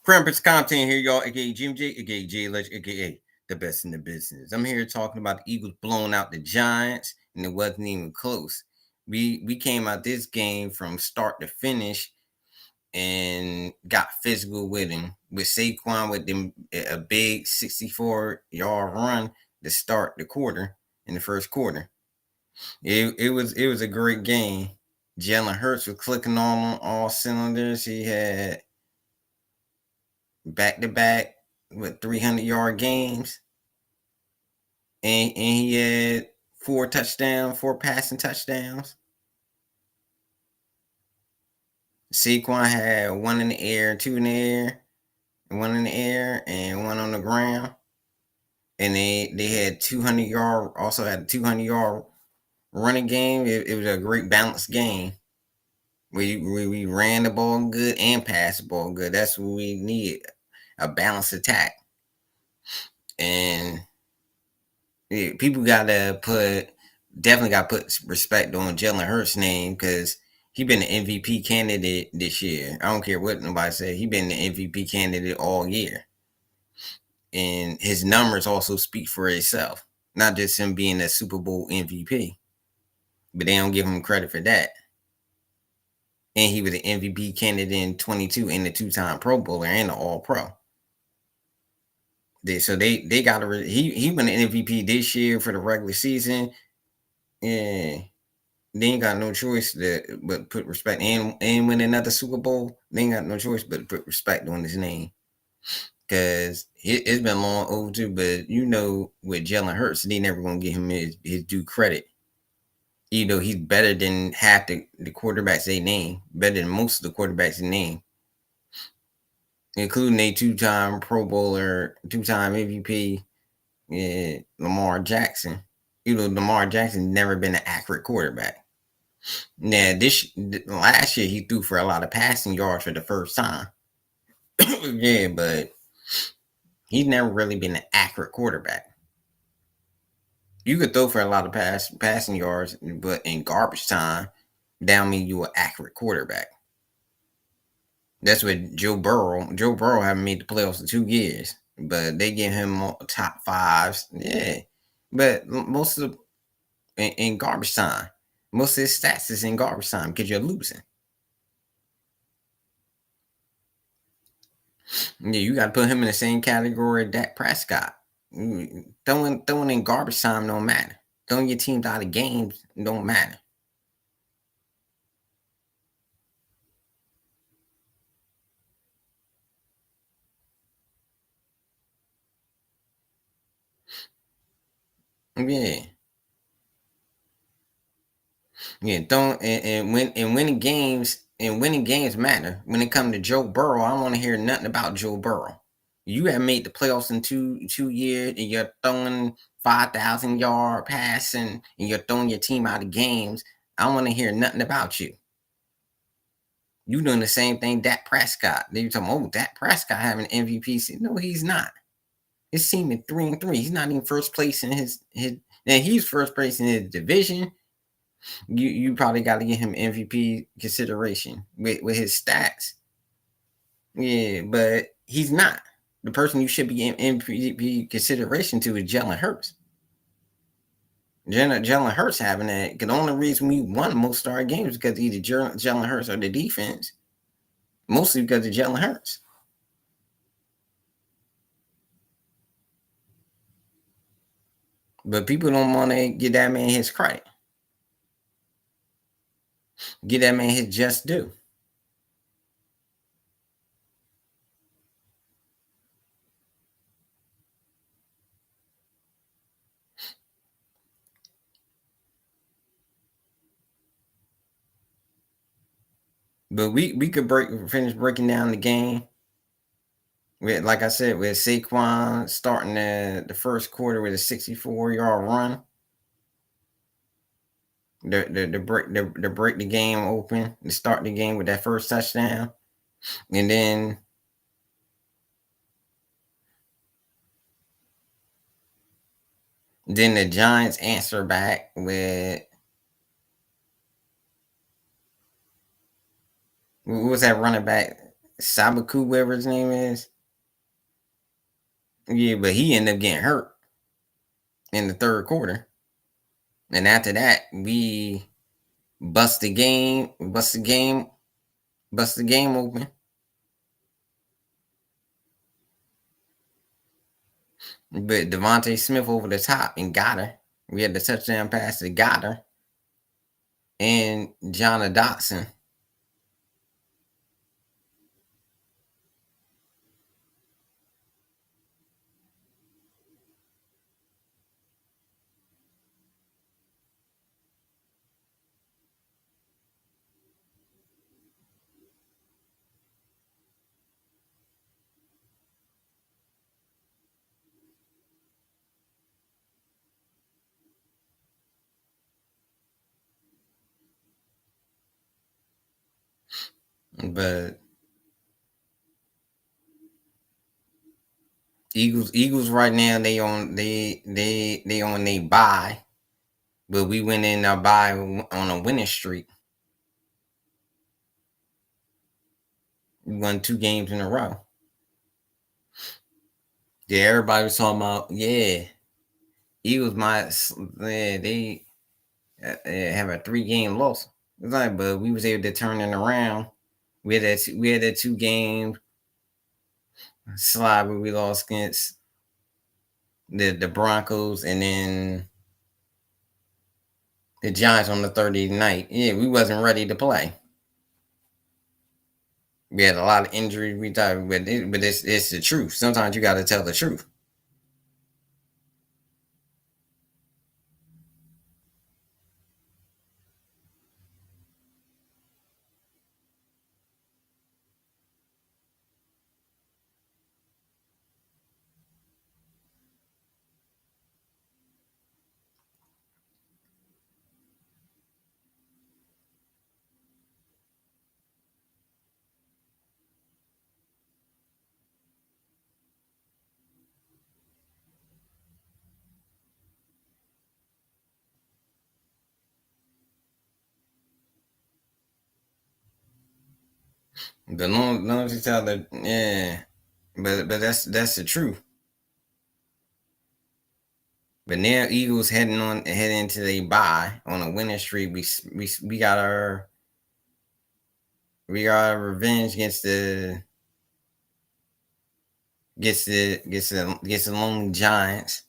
Krampus content here, y'all, aka Jim J, aka J Legend, aka the best in the business. I'm here talking about the Eagles blowing out the Giants, and it wasn't even close. We came out this game from start to finish and got physical with him. With Saquon with them a big 64-yard run to start the quarter in the first quarter. It was a great game. Jalen Hurts was clicking on all cylinders. He had back to back with 300-yard games, and he had four passing touchdowns. Saquon had one in the air, two in the air, one in the air, and one on the ground. And they had 200-yard, also had a 200-yard running game. It was a great balanced game. We ran the ball good and passed the ball good. That's what we need, a balanced attack. And yeah, people definitely got to put respect on Jalen Hurts' name because he been an MVP candidate this year. I don't care what nobody say. He been the MVP candidate all year. And his numbers also speak for itself. Not just him being a Super Bowl MVP, but they don't give him credit for that. And he was an MVP candidate in 22 and the two-time Pro Bowler and the All-Pro. They got to he won an MVP this year for the regular season. Yeah, they ain't got no choice but put respect and win another Super Bowl. They ain't got no choice but to put respect on his name because it's been long overdue. But with Jalen Hurts, they never gonna give him his due credit. Even though he's better than half the quarterbacks they name, better than most of the quarterbacks they name, including a two-time Pro Bowler, two-time MVP, Lamar Jackson. Lamar Jackson never been an accurate quarterback. Now, last year he threw for a lot of passing yards for the first time. Yeah, but he's never really been an accurate quarterback. You could throw for a lot of passing yards, but in garbage time, that don't mean you an accurate quarterback. That's what Joe Burrow. Joe Burrow haven't made the playoffs in 2 years, but they give him top fives. Yeah, but most of in garbage time, most of his stats is in garbage time because you're losing. Yeah, you got to put him in the same category as Dak Prescott. Throwing in garbage time don't matter. Throwing your team out of games don't matter. Yeah, yeah. Don't and winning games matter. When it comes to Joe Burrow, I don't want to hear nothing about Joe Burrow. You have made the playoffs in two years, and you're throwing 5,000-yard passing, and you're throwing your team out of games. I don't want to hear nothing about you. You doing the same thing, Dak Prescott. They talking, oh, Dak Prescott having MVP. No, he's not. His team is 3-3. He's not even first place in his. And he's first place in his division. You probably got to give him MVP consideration with his stats. Yeah, but he's not. The person you should be in MVP consideration to is Jalen Hurts. Jalen Hurts having that. Because the only reason we won most of our games is because either Jalen Hurts or the defense. Mostly because of Jalen Hurts. But people don't want to give that man his credit. Give that man his just due. But we could finish breaking down the game. Like I said, with Saquon starting the first quarter with a 64-yard run. To break the game open, to start the game with that first touchdown. And then the Giants answer back with what was that running back? Sabaku, whatever his name is. Yeah, but he ended up getting hurt in the third quarter. And after that, we bust the game, bust the game, bust the game open. But Devontae Smith over the top and got her. We had the touchdown pass that got her. And Jonna Dotson. But Eagles right now they on they bye. But we went in our bye on a winning streak. We won 2 games in a row. Yeah, everybody was talking about Eagles might they have a 3 game loss. It's like, but we was able to turn it around. We had that 2 game slide where we lost against the Broncos and then the Giants on the 30th night. Yeah, we wasn't ready to play. We had a lot of injuries. We thought, but it's the truth. Sometimes you got to tell the truth. But long as you tell the but that's the truth. But now Eagles heading into the bye on a winning streak. We got our revenge against the lonely Giants.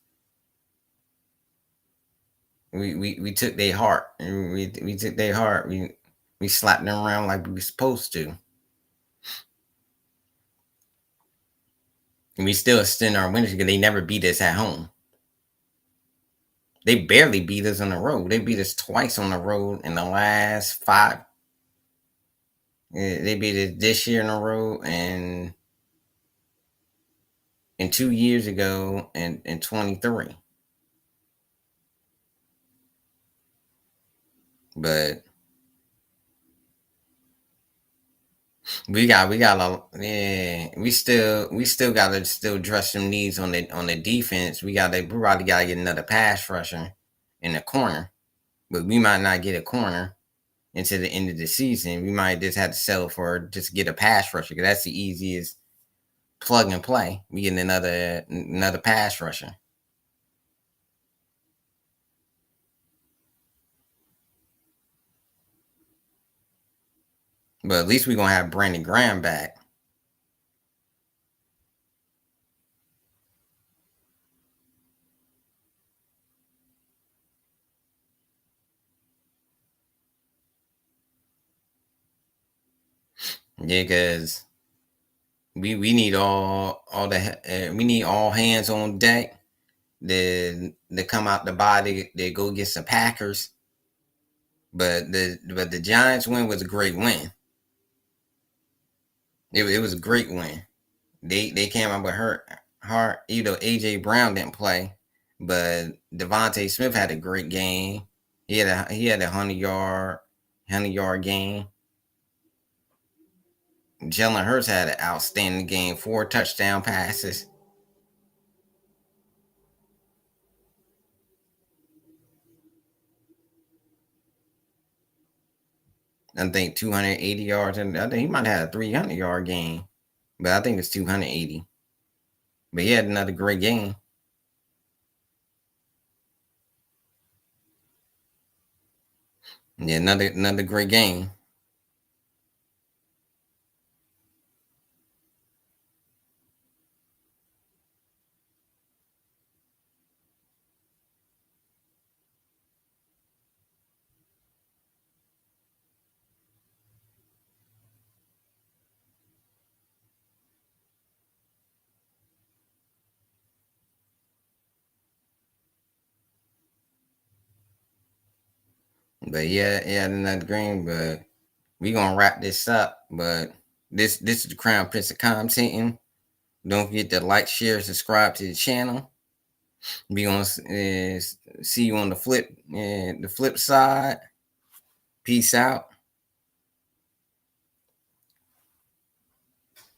We took their heart. We took their heart. We slapped them around like we were supposed to. And we still extend our winners because they never beat us at home. They barely beat us on the road. They beat us twice on the road in the last 5. They beat us this year in a row and 2 years ago and 23. But we got a we still gotta still address some needs on the defense. We probably gotta get another pass rusher in the corner, but we might not get a corner until the end of the season. We might just have to settle for just get a pass rusher because that's the easiest plug and play. We get another pass rusher, but at least we're gonna have Brandon Graham back. Yeah, because we need we need all hands on deck. They come out the body. They go get some Packers. But the Giants win was a great win. It was a great win. They came out with heart. You know, AJ Brown didn't play, but Devontae Smith had a great game. He had a 100 yard game. Jalen Hurts had an outstanding game, 4 touchdown passes. I think 280 yards, and I think he might have had a 300-yard game, but I think it's 280. But he had another great game. Yeah, another great game. But yeah, he had another game. But we gonna wrap this up. But this is the Crown Prince of Commentating. Don't forget to like, share, subscribe to the channel. We gonna see you on the flip side. Peace out.